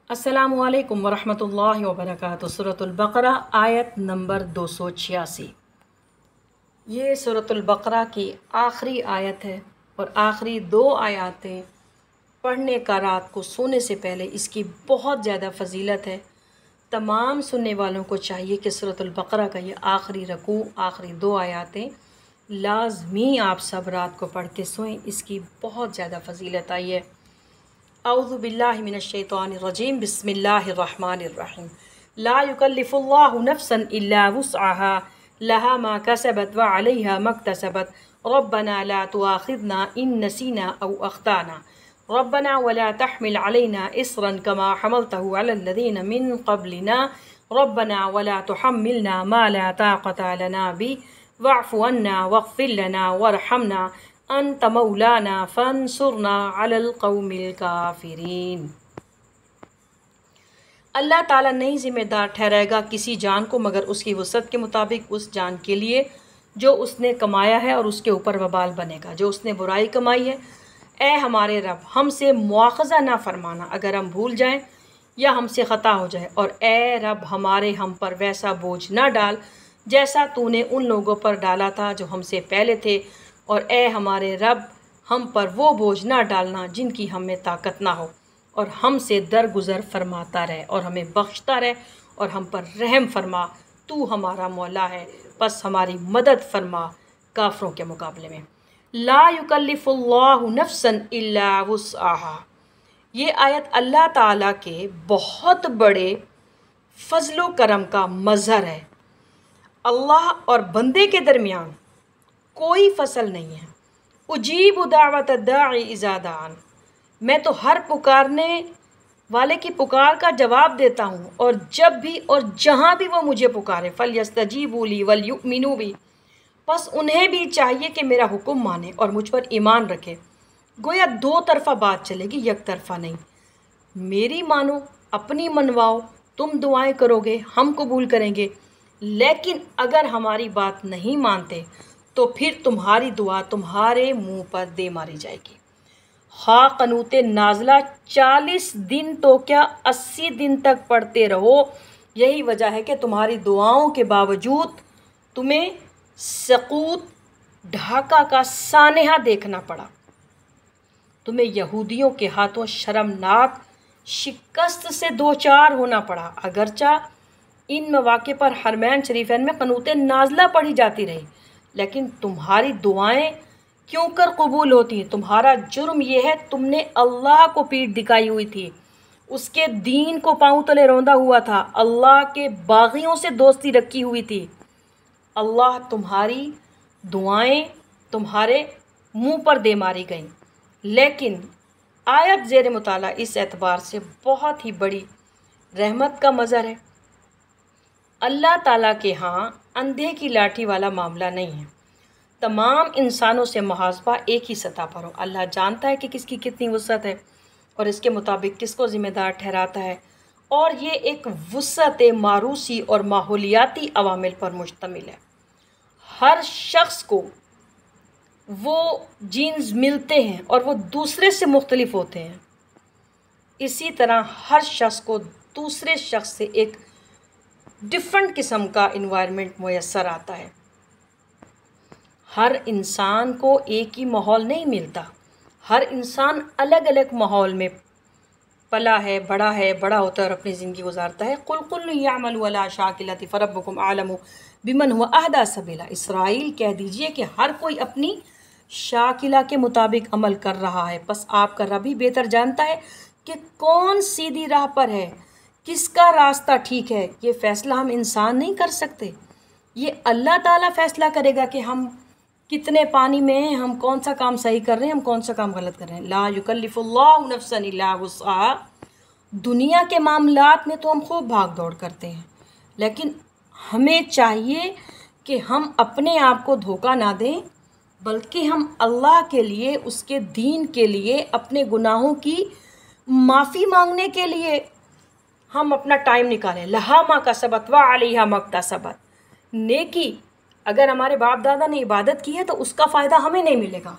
السلام علیکم ورحمۃ اللہ وبرکاتہ۔ سورۃ البقرہ آیت نمبر 286۔ یہ سورۃ البقرہ کی آخری آیت ہے اور آخری دو آیاتیں پڑھنے کا رات کو سونے سے پہلے اس کی بہت زیادہ فضیلت ہے۔ تمام سننے والوں کو چاہیے کہ سورۃ البقرہ کا یہ آخری رکوع، آخری دو آیاتیں لازمی آپ سب رات کو پڑھ کے سوئیں، اس کی بہت زیادہ فضیلت آئی ہے۔ اعوذ باللہ من الشیطان الرجیم، بسم اللہ الرحمن الرحیم۔ لا یکلف اللہ نفسا الا وسعها لها ما کسبت وعلیہا ما اکتسبت ربنا لا تؤاخذنا ان نسینا او اخطانا ربنا ولا تحمل علينا اصرا كما حملته على الذين من قبلنا ربنا ولا تحملنا ما لا طاقة لنا به واعف عنا واغفر لنا وارحمنا انت مولانا فانصرنا علی القوم الکافرین۔ اللہ تعالیٰ نہیں ذمہ دار ٹھہرائے گا کسی جان کو مگر اس کی وسعت کے مطابق، اس جان کے لیے جو اس نے کمایا ہے، اور اس کے اوپر وبال بنے گا جو اس نے برائی کمائی ہے۔ اے ہمارے رب، ہم سے مواخذہ نہ فرمانا اگر ہم بھول جائیں یا ہم سے خطا ہو جائے، اور اے رب ہمارے ہم پر ویسا بوجھ نہ ڈال جیسا تو نے ان لوگوں پر ڈالا تھا جو ہم سے پہلے تھے، اور اے ہمارے رب ہم پر وہ بوجھ نہ ڈالنا جن کی ہم میں طاقت نہ ہو، اور ہم سے درگزر فرماتا رہے اور ہمیں بخشتا رہے اور ہم پر رحم فرما، تو ہمارا مولا ہے، پس ہماری مدد فرما کافروں کے مقابلے میں۔ لا یکلف اللہ نفسا الا وسعها، یہ آیت اللہ تعالیٰ کے بہت بڑے فضل و کرم کا مظہر ہے۔ اللہ اور بندے کے درمیان کوئی فصل نہیں ہے۔ اجیب دعوت الداعی اذا دعان، میں تو ہر پکارنے والے کی پکار کا جواب دیتا ہوں، اور جب بھی اور جہاں بھی وہ مجھے پکارے، فلیستجیبوا لی ولیؤمنوا بی، پس انہیں بھی چاہیے کہ میرا حکم مانے اور مجھ پر ایمان رکھے۔ گویا دو طرفہ بات چلے گی، یک طرفہ نہیں۔ میری مانو، اپنی منواؤ، تم دعائیں کرو گے ہم قبول کریں گے، لیکن اگر ہماری بات نہیں مانتے تو پھر تمہاری دعا تمہارے منہ پر دے ماری جائے گی۔ خواہ قنوت نازلہ 40 دن تو کیا 80 دن تک پڑھتے رہو، یہی وجہ ہے کہ تمہاری دعاؤں کے باوجود تمہیں سقوط، ڈھاکہ کا سانحہ دیکھنا پڑا، تمہیں یہودیوں کے ہاتھوں شرمناک شکست سے دوچار ہونا پڑا۔ اگرچہ ان مواقع پر حرمین شریفین میں قنوت نازلہ پڑھی جاتی رہی، لیکن تمہاری دعائیں کیوں کر قبول ہوتی ہیں؟ تمہارا جرم یہ ہے، تم نے اللہ کو پیٹھ دکھائی ہوئی تھی، اس کے دین کو پاؤں تلے روندا ہوا تھا، اللہ کے باغیوں سے دوستی رکھی ہوئی تھی۔ اللہ تمہاری دعائیں تمہارے منہ پر دے ماری گئیں۔ لیکن آیت زیر مطالعہ اس اعتبار سے بہت ہی بڑی رحمت کا مظہر ہے۔ اللہ تعالیٰ کے ہاں اندھے کی لاٹھی والا معاملہ نہیں ہے۔ تمام انسانوں سے محاسبہ ایک ہی سطح پر ہو۔ اللہ جانتا ہے کہ کس کی کتنی وسعت ہے اور اس کے مطابق کس کو ذمہ دار ٹھہراتا ہے، اور یہ ایک وسعت موروثی اور ماحولیاتی عوامل پر مشتمل ہے۔ ہر شخص کو وہ جینز ملتے ہیں اور وہ دوسرے سے مختلف ہوتے ہیں، اسی طرح ہر شخص کو دوسرے شخص سے ایک ڈفرنٹ قسم کا انوائرمنٹ میسر آتا ہے۔ ہر انسان کو ایک ہی ماحول نہیں ملتا، ہر انسان الگ الگ ماحول میں پلا ہے، بڑا ہوتا ہے اور اپنی زندگی گزارتا ہے۔ قل کل یعمل علی شاکلۃ فربکم اعلم بمن هو اہدی سبیلا، اسرائیل کہہ دیجئے کہ ہر کوئی اپنی شاکلہ کے مطابق عمل کر رہا ہے، پس آپ کا رب ہی بہتر جانتا ہے کہ کون سیدھی راہ پر ہے، کس کا راستہ ٹھیک ہے۔ یہ فیصلہ ہم انسان نہیں کر سکتے، یہ اللہ تعالیٰ فیصلہ کرے گا کہ ہم کتنے پانی میں ہیں، ہم کون سا کام صحیح کر رہے ہیں، ہم کون سا کام غلط کر رہے ہیں۔ لا یکلف اللہ نفسا الا وسعها، دنیا کے معاملات میں تو ہم خوب بھاگ دوڑ کرتے ہیں، لیکن ہمیں چاہیے کہ ہم اپنے آپ کو دھوکہ نہ دیں، بلکہ ہم اللہ کے لیے، اس کے دین کے لیے، اپنے گناہوں کی معافی مانگنے کے لیے ہم اپنا ٹائم نکالیں۔ لہا ما کسبت وعلیہا ما اکتسبت، نیکی اگر ہمارے باپ دادا نے عبادت کی ہے تو اس کا فائدہ ہمیں نہیں ملے گا،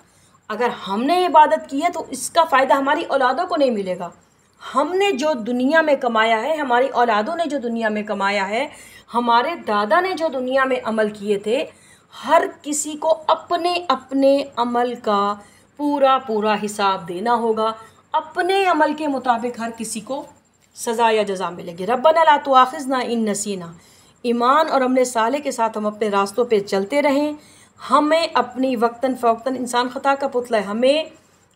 اگر ہم نے عبادت کی ہے تو اس کا فائدہ ہماری اولادوں کو نہیں ملے گا۔ ہم نے جو دنیا میں کمایا ہے، ہماری اولادوں نے جو دنیا میں کمایا ہے، ہمارے دادا نے جو دنیا میں عمل کیے تھے، ہر کسی کو اپنے اپنے عمل کا پورا پورا حساب دینا ہوگا. اپنے عمل کے مطابق ہر کسی کو سزا یا جزا ملے گی. ربنا لا تؤاخذنا ان نسینا. ایمان اور عمل صالح کے ساتھ ہم اپنے راستوں پہ چلتے رہیں. ہمیں اپنی وقتاً فوقتاً، انسان خطا کا پتلا ہے، ہمیں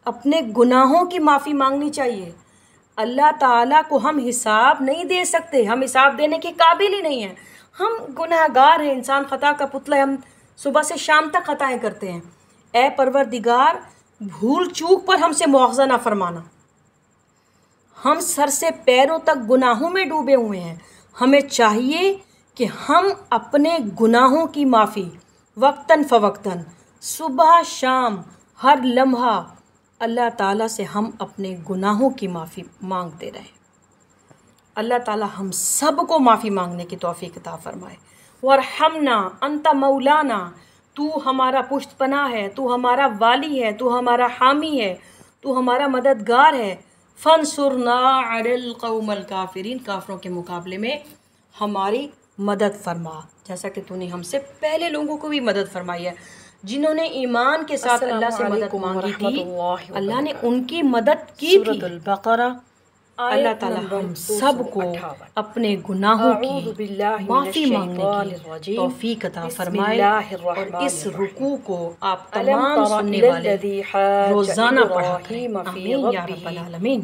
اپنے گناہوں کی معافی مانگنی چاہیے. اللہ تعالیٰ کو ہم حساب نہیں دے سکتے، ہم حساب دینے کے قابل ہی نہیں ہیں. ہم گناہ گار ہیں، انسان خطا کا پتلا ہے، ہم صبح سے شام تک خطائیں کرتے ہیں. اے پروردگار، بھول چوک پر ہم سے مواخذہ نہ فرمانا. ہم سر سے پیروں تک گناہوں میں ڈوبے ہوئے ہیں. ہمیں چاہیے کہ ہم اپنے گناہوں کی معافی وقتاً فوقتاً، صبح شام، ہر لمحہ اللہ تعالیٰ سے ہم اپنے گناہوں کی معافی مانگتے رہیں. اللہ تعالیٰ ہم سب کو معافی مانگنے کی توفیق عطا فرمائے. وارحمنا انت مولانا. تو ہمارا پشت پناہ ہے، تو ہمارا والی ہے، تو ہمارا حامی ہے، تو ہمارا مددگار ہے. فانصرنا علی القوم الکافرین. کافروں کے مقابلے میں ہماری مدد فرما، جیسا کہ تو نے ہم سے پہلے لوگوں کو بھی مدد فرمائی ہے جنہوں نے ایمان کے ساتھ اللہ سے مدد مانگی تھی. اللہ نے ان کی مدد کی تھی. سورۃ البقرہ اللہ تعالیٰ ہم سب کو اپنے گناہوں کی معافی مانگنے کی توفیق عطا فرمائے. اور اس رکوع کو آپ تمام سننے والے روزانہ پڑھا کریں. آمین یا رب العالمین.